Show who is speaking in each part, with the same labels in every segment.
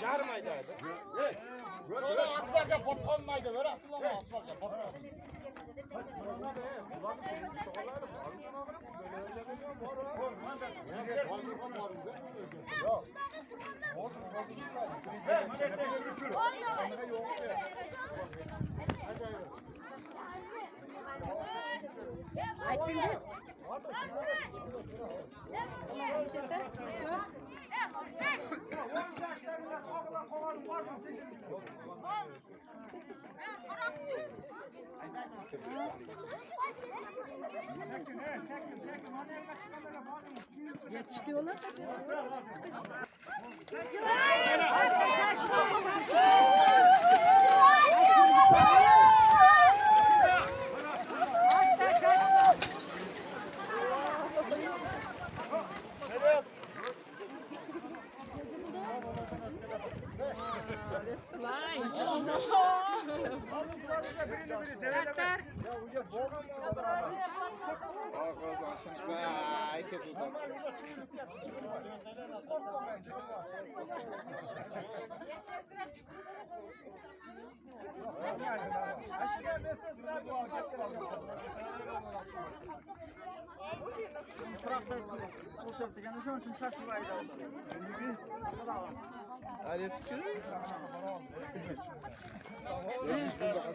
Speaker 1: Jarmaydı.
Speaker 2: Böyle asfaltga botqolmaydi, verasizmi ama asfaltga botqol.
Speaker 3: Aytding mi? Nechta? Shu? Yetishdi ular.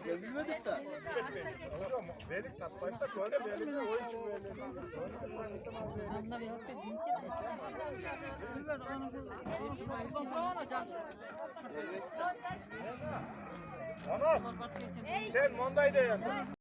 Speaker 2: Bilmedik de.
Speaker 1: Velik tapmaydı da şöyle velik o için velik. Anas, sen mondaydı ya.